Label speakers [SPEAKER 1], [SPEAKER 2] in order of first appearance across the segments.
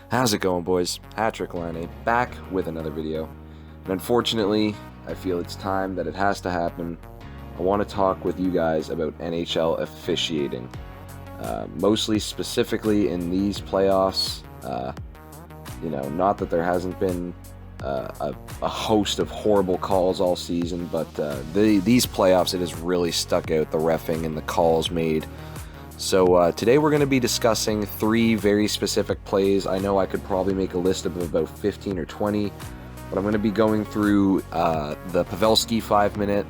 [SPEAKER 1] How's it going, boys? Patrick Lane back with another video. And unfortunately, I feel it's time that it has to happen. I want to talk with you guys about NHL officiating. Mostly specifically in these playoffs. Not that there hasn't been a host of horrible calls all season, but these playoffs, it has really stuck out, the reffing and the calls made. So today we're going to be discussing 3 very specific plays. I know I could probably make a list of about 15 or 20, but I'm going to be going through the Pavelski 5-minute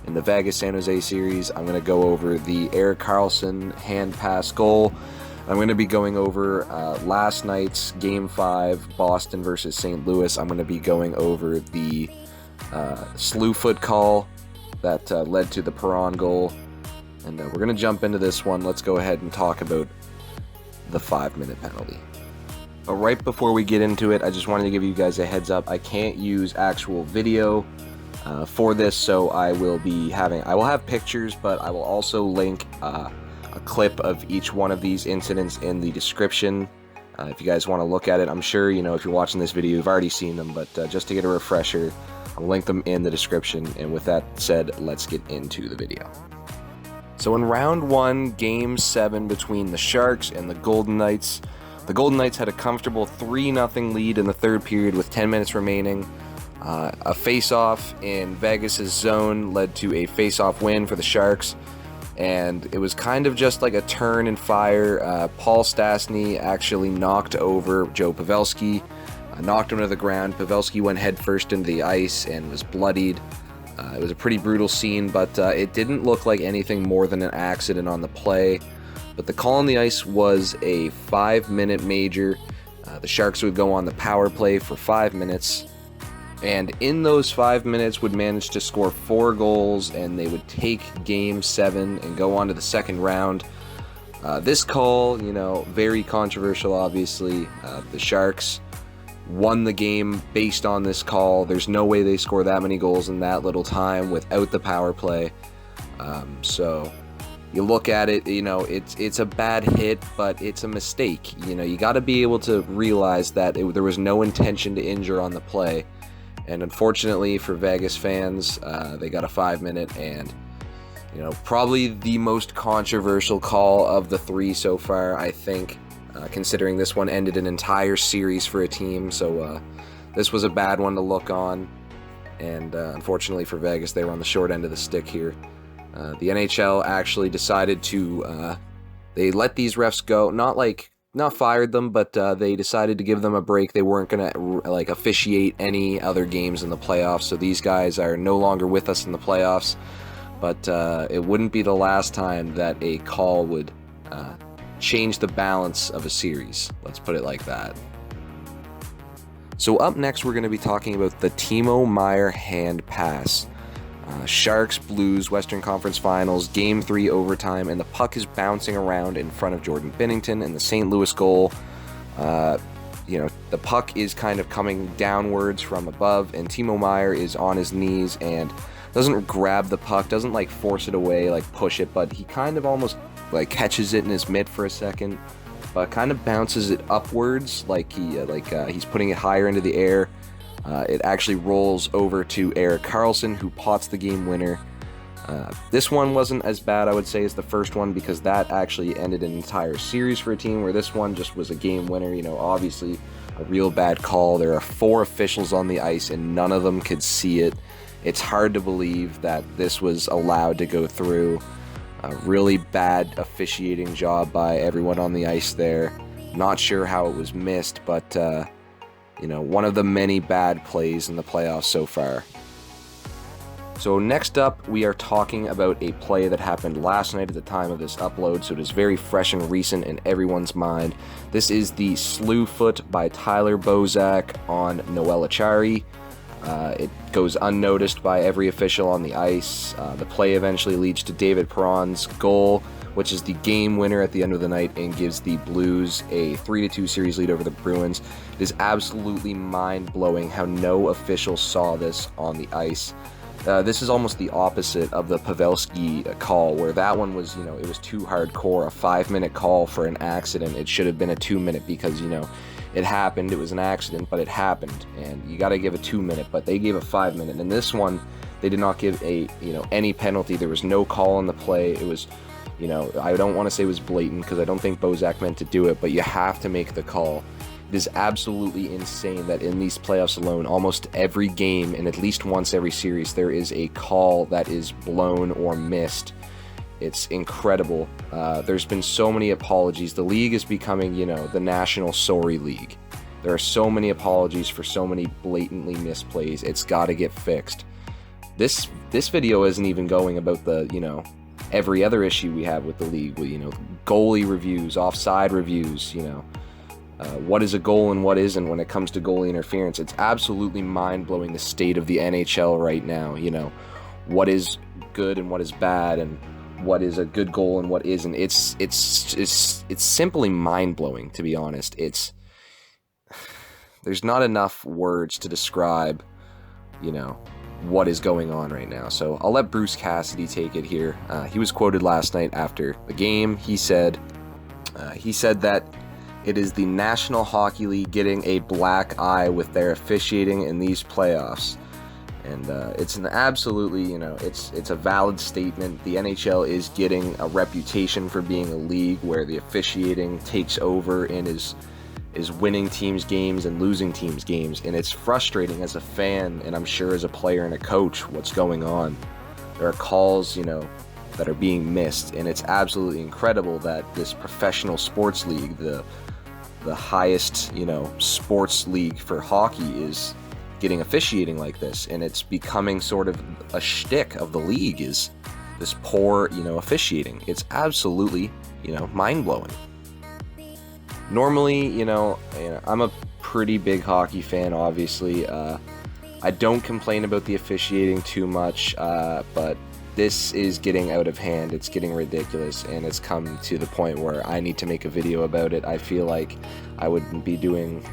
[SPEAKER 1] in the Vegas-San Jose series. I'm going to go over the Erik Karlsson hand pass goal. I'm going to be going over last night's Game 5, Boston versus St. Louis. I'm going to be going over the slew foot call that led to the Perron goal. And we're going to jump into this one. Let's go ahead and talk about the 5-minute penalty. But right before we get into it, I just wanted to give you guys a heads up. I can't use actual video for this, so I will have pictures, but I will also link a clip of each one of these incidents in the description. If you guys want to look at it, I'm sure, if you're watching this video, you've already seen them, but just to get a refresher, I'll link them in the description. And with that said, let's get into the video. So in round 1, Game 7 between the Sharks and the Golden Knights had a comfortable 3-0 lead in the third period with 10 minutes remaining. A face-off in Vegas' zone led to a face-off win for the Sharks, and it was kind of just like a turn and fire. Paul Stastny actually knocked over Joe Pavelski, knocked him to the ground. Pavelski went headfirst into the ice and was bloodied. It was a pretty brutal scene, but it didn't look like anything more than an accident on the play. But the call on the ice was a 5-minute major. The Sharks would go on the power play for 5 minutes, and in those 5 minutes would manage to score 4 goals, and they would take Game 7 and go on to the second round. This call, very controversial, obviously. The Sharks won the game based on this call. There's no way they score that many goals in that little time without the power play. So you look at it, it's a bad hit, but it's a mistake. You got to be able to realize that there was no intention to injure on the play. And unfortunately for Vegas fans, they got a 5-minute, and probably the most controversial call of the 3 so far, I think. Considering this one ended an entire series for a team, so this was a bad one to look on, and unfortunately for Vegas, they were on the short end of the stick here. The NHL actually decided to they let these refs go, not fired them, but they decided to give them a break. They weren't gonna officiate any other games in the playoffs, so these guys are no longer with us in the playoffs. But it wouldn't be the last time that a call would change the balance of a series. Let's put it like that. So up next, we're going to be talking about the Timo Meyer hand pass. Sharks Blues Western Conference Finals, Game 3 overtime, and the puck is bouncing around in front of Jordan Binnington in the St. Louis goal. The puck is kind of coming downwards from above, and Timo Meyer is on his knees and doesn't grab the puck, doesn't force it away, push it, but he kind of almost catches it in his mitt for a second, but kind of bounces it upwards he's putting it higher into the air. It actually rolls over to Erik Karlsson, who pots the game winner. This one wasn't as bad, I would say, as the first one, because that actually ended an entire series for a team, where this one just was a game winner. Obviously a real bad call. There are 4 officials on the ice, and none of them could see it. It's hard to believe that this was allowed to go through. A really bad officiating job by everyone on the ice there. Not sure how it was missed, but one of the many bad plays in the playoffs so far. So next up, we are talking about a play that happened last night at the time of this upload, so it is very fresh and recent in everyone's mind. This is the slew foot by Tyler Bozak on Noel Acciari. It goes unnoticed by every official on the ice. The play eventually leads to David Perron's goal, which is the game winner at the end of the night and gives the Blues a 3-2 series lead over the Bruins. It is absolutely mind-blowing how no official saw this on the ice. This is almost the opposite of the Pavelski call, where that one was, it was too hardcore, a 5-minute call for an accident. It should have been a 2-minute because, it happened, it was an accident, but it happened, and you got to give a 2-minute, but they gave a 5-minute. And this one, they did not give any penalty. There was no call on the play. It was, I don't want to say it was blatant because I don't think Bozak meant to do it, but you have to make the call. It is absolutely insane that in these playoffs alone, almost every game and at least once every series, there is a call that is blown or missed. It's incredible. There's been so many apologies. The league is becoming, the national sorry league. There are so many apologies for so many blatantly missed plays. It's got to get fixed. This video isn't even going about the, every other issue we have with the league, with, goalie reviews, offside reviews, what is a goal and what isn't when it comes to goalie interference. It's absolutely mind-blowing the state of the NHL right now, what is good and what is bad and what is a good goal and what isn't. It's simply mind-blowing, to be honest. There's not enough words to describe, what is going on right now. So I'll let Bruce Cassidy take it here. He was quoted last night after the game. He said that it is the National Hockey League getting a black eye with their officiating in these playoffs. And it's an absolutely, it's a valid statement. The NHL is getting a reputation for being a league where the officiating takes over and is winning teams' games and losing teams' games. And it's frustrating as a fan, and I'm sure as a player and a coach, what's going on. There are calls, that are being missed, and it's absolutely incredible that this professional sports league, the highest, sports league for hockey, is getting officiating like this, and it's becoming sort of a shtick of the league, is this poor, officiating. It's absolutely, mind-blowing. Normally, I'm a pretty big hockey fan, obviously. I don't complain about the officiating too much, but this is getting out of hand. It's getting ridiculous, and it's come to the point where I need to make a video about it. I feel like I wouldn't be doing,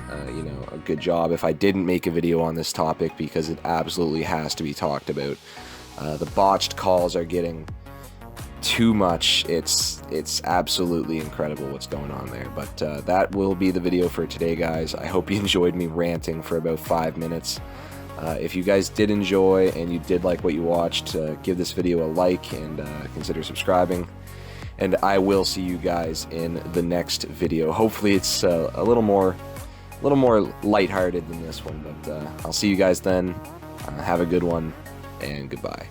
[SPEAKER 1] a good job if I didn't make a video on this topic, because it absolutely has to be talked about. The botched calls are getting too much. It's absolutely incredible what's going on there. But that will be the video for today, guys. I hope you enjoyed me ranting for about 5 minutes. If you guys did enjoy and you did like what you watched, give this video a like and consider subscribing. And I will see you guys in the next video. Hopefully it's a little more lighthearted than this one, but I'll see you guys then. Have a good one, and goodbye.